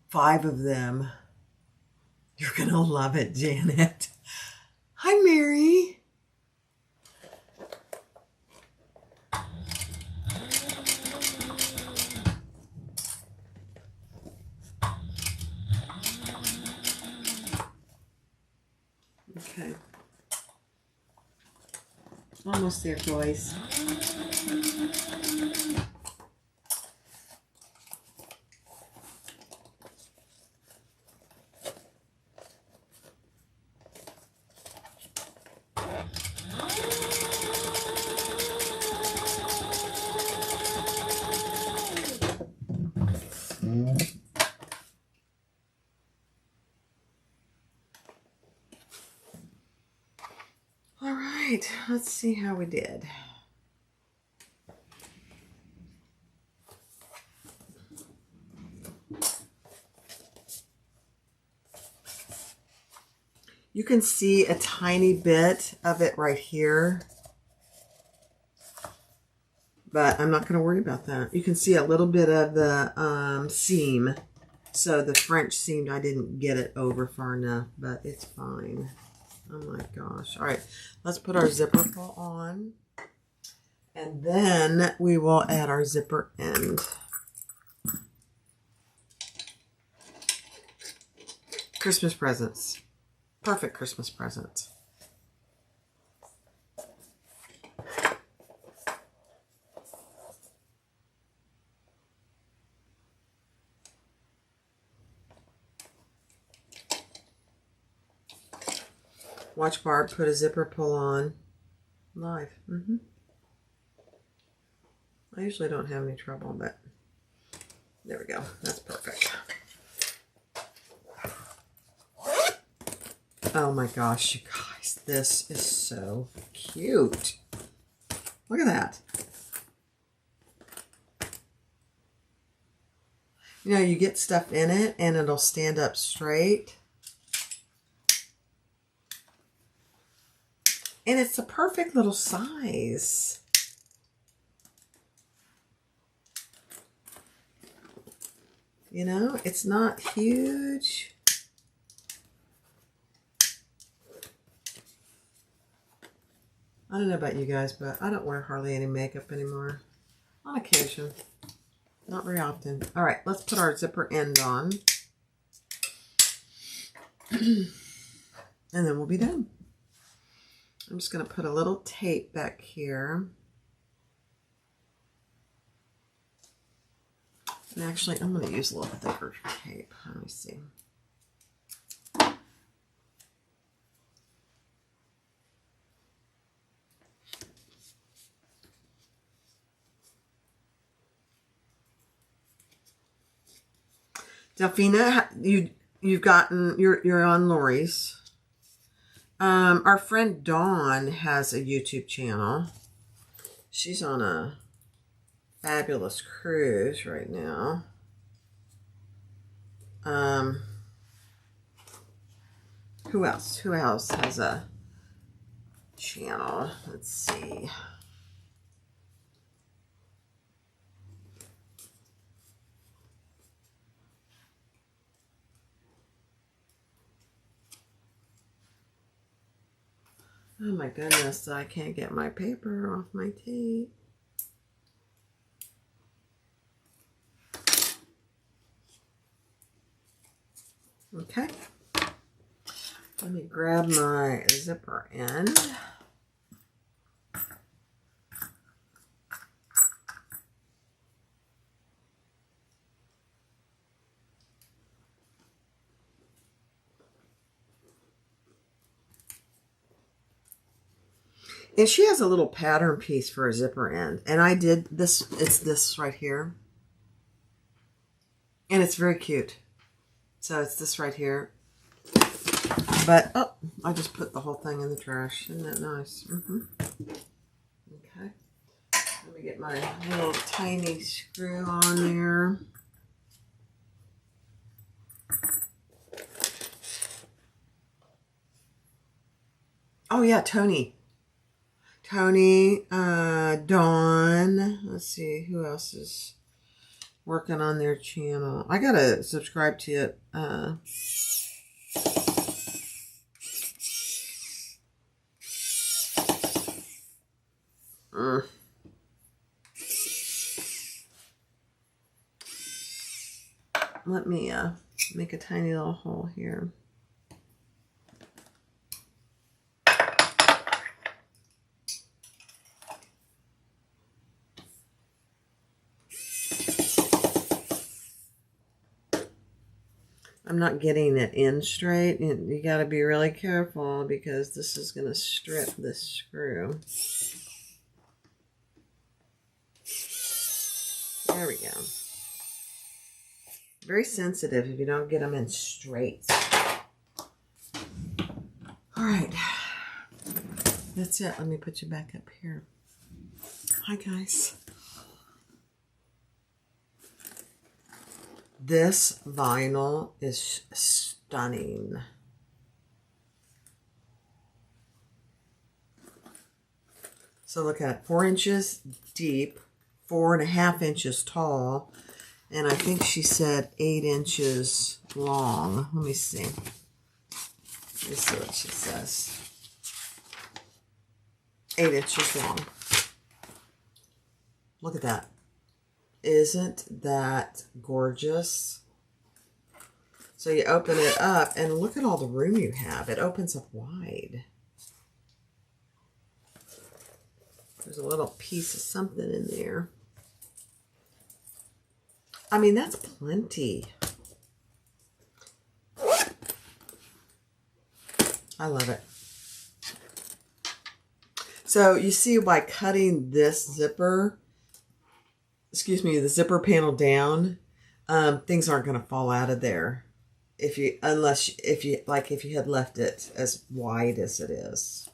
S1: 5 of them. You're gonna love it, Janet. Hi, Mary. Okay. Almost there, Joyce. All right, let's see how we did. You can see a tiny bit of it right here, but I'm not going to worry about that. You can see a little bit of the seam. So the French seam, I didn't get it over far enough, but it's fine. Oh my gosh. All right, let's put our zipper pull on, and then we will add our zipper end. Christmas presents. Perfect Christmas presents. Watch Barb put a zipper pull on live. I usually don't have any trouble, but there we go. That's perfect. Oh my gosh, you guys, this is so cute. Look at that. You know, you get stuff in it and it'll stand up straight. And it's a perfect little size. You know, it's not huge. I don't know about you guys, but I don't wear hardly any makeup anymore. On occasion. Not very often. All right, let's put our zipper end on. And then we'll be done. I'm just going to put a little tape back here. And actually, I'm going to use a little thicker tape. Let me see. Delphina, you're on Lori's. Our friend Dawn has a YouTube channel. She's on a fabulous cruise right now. Who else? Who else has a channel? Let's see. Oh my goodness, I can't get my paper off my tape. Okay. Let me grab my zipper end. And she has a little pattern piece for a zipper end. And I did this, it's this right here. And it's very cute. So it's this right here. But, oh, I just put the whole thing in the trash. Isn't that nice? Okay. Let me get my little tiny screw on there. Oh yeah, Tony, Dawn, let's see, who else is working on their channel? I gotta subscribe to it. Let me make a tiny little hole here. I'm not getting it in straight. You got to be really careful because this is going to strip this screw. There we go. Very sensitive if you don't get them in straight. All right. That's it. Let me put you back up here. Hi, guys. This vinyl is stunning. So look at it, 4 inches deep, 4.5 inches tall, and I think she said 8 inches long. Let me see. Let me see what she says. 8 inches long. Look at that. Isn't that gorgeous? So you open it up and look at all the room you have. It opens up wide. There's a little piece of something in there. I mean, that's plenty. I love it. So you see by cutting this zipper, excuse me, the zipper panel down, things aren't going to fall out of there if you had left it as wide as it is.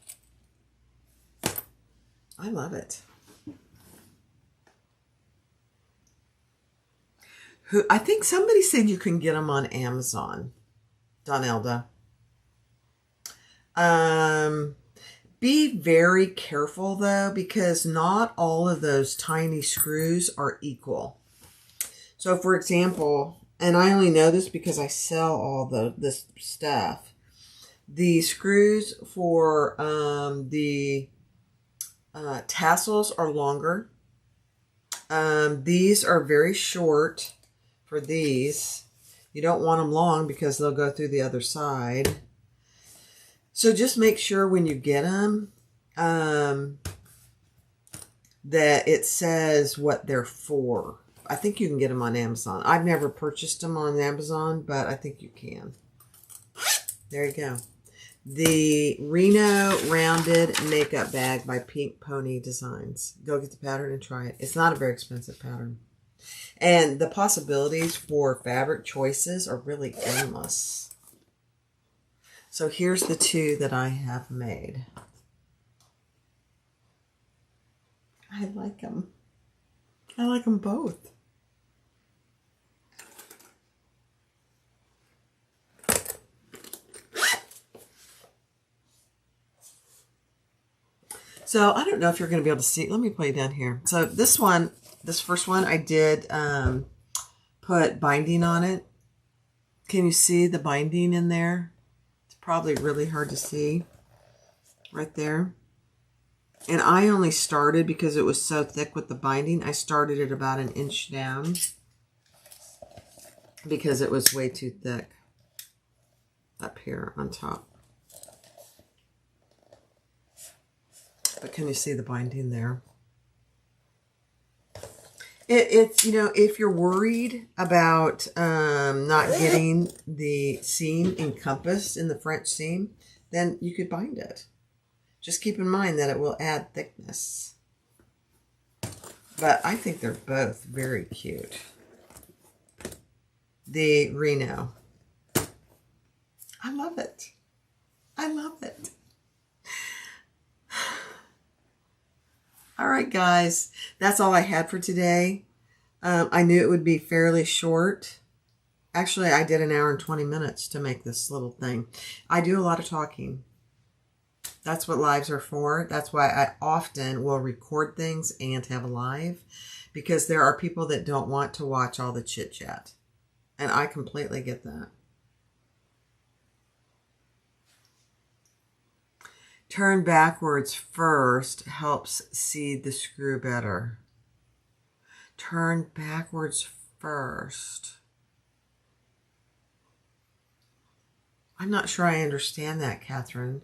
S1: I love it. I think somebody said you can get them on Amazon, Donelda. Be very careful though, because not all of those tiny screws are equal. So for example, and I only know this because I sell all this stuff, the screws for the tassels are longer. These are very short for these. You don't want them long because they'll go through the other side. So just make sure when you get them that it says what they're for. I think you can get them on Amazon. I've never purchased them on Amazon, but I think you can. There you go. The Reno Rounded Makeup Bag by Pink Pony Designs. Go get the pattern and try it. It's not a very expensive pattern. And the possibilities for fabric choices are really endless. So here's the two that I have made. I like them. I like them both. So I don't know if you're going to be able to see. Let me play down here. So this first one, I did put binding on it. Can you see the binding in there? It's probably really hard to see right there. And I only started, because it was so thick with the binding, I started it about 1 inch down because it was way too thick up here on top. But can you see the binding there? It's, you know, if you're worried about not getting the seam encompassed in the French seam, then you could bind it. Just keep in mind that it will add thickness. But I think they're both very cute. The Reno. I love it. I love it. All right, guys. That's all I had for today. I knew it would be fairly short. Actually, I did 1 hour and 20 minutes to make this little thing. I do a lot of talking. That's what lives are for. That's why I often will record things and have a live, because there are people that don't want to watch all the chit chat. And I completely get that. Turn backwards first helps seed the screw better. Turn backwards first. I'm not sure I understand that, Catherine.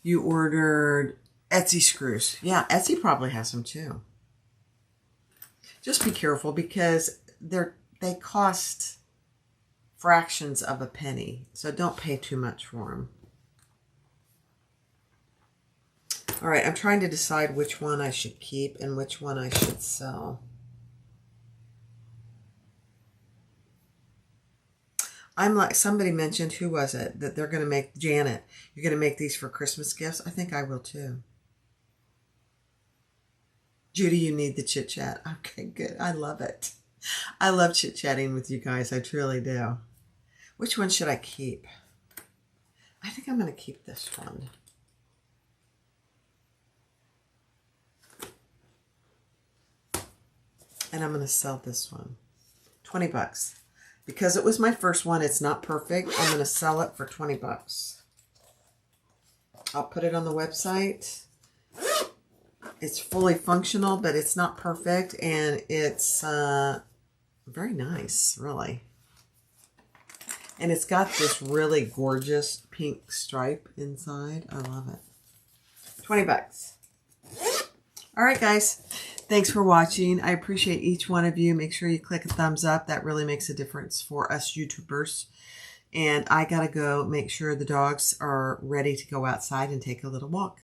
S1: You ordered Etsy screws. Yeah, Etsy probably has them too. Just be careful, because they cost fractions of a penny. So don't pay too much for them. All right, I'm trying to decide which one I should keep and which one I should sell. I'm like, somebody mentioned, who was it, that they're going to make, Janet, you're going to make these for Christmas gifts? I think I will too. Judy, you need the chit chat. Okay, good. I love it. I love chit chatting with you guys. I truly do. Which one should I keep? I think I'm going to keep this one. And I'm going to sell this one. 20 bucks. Because it was my first one, it's not perfect. I'm going to sell it for 20 bucks. I'll put it on the website. It's fully functional, but it's not perfect. And it's very nice, really. And it's got this really gorgeous pink stripe inside. I love it. 20 bucks. All right, guys. Thanks for watching. I appreciate each one of you. Make sure you click a thumbs up. That really makes a difference for us YouTubers. And I got to go make sure the dogs are ready to go outside and take a little walk.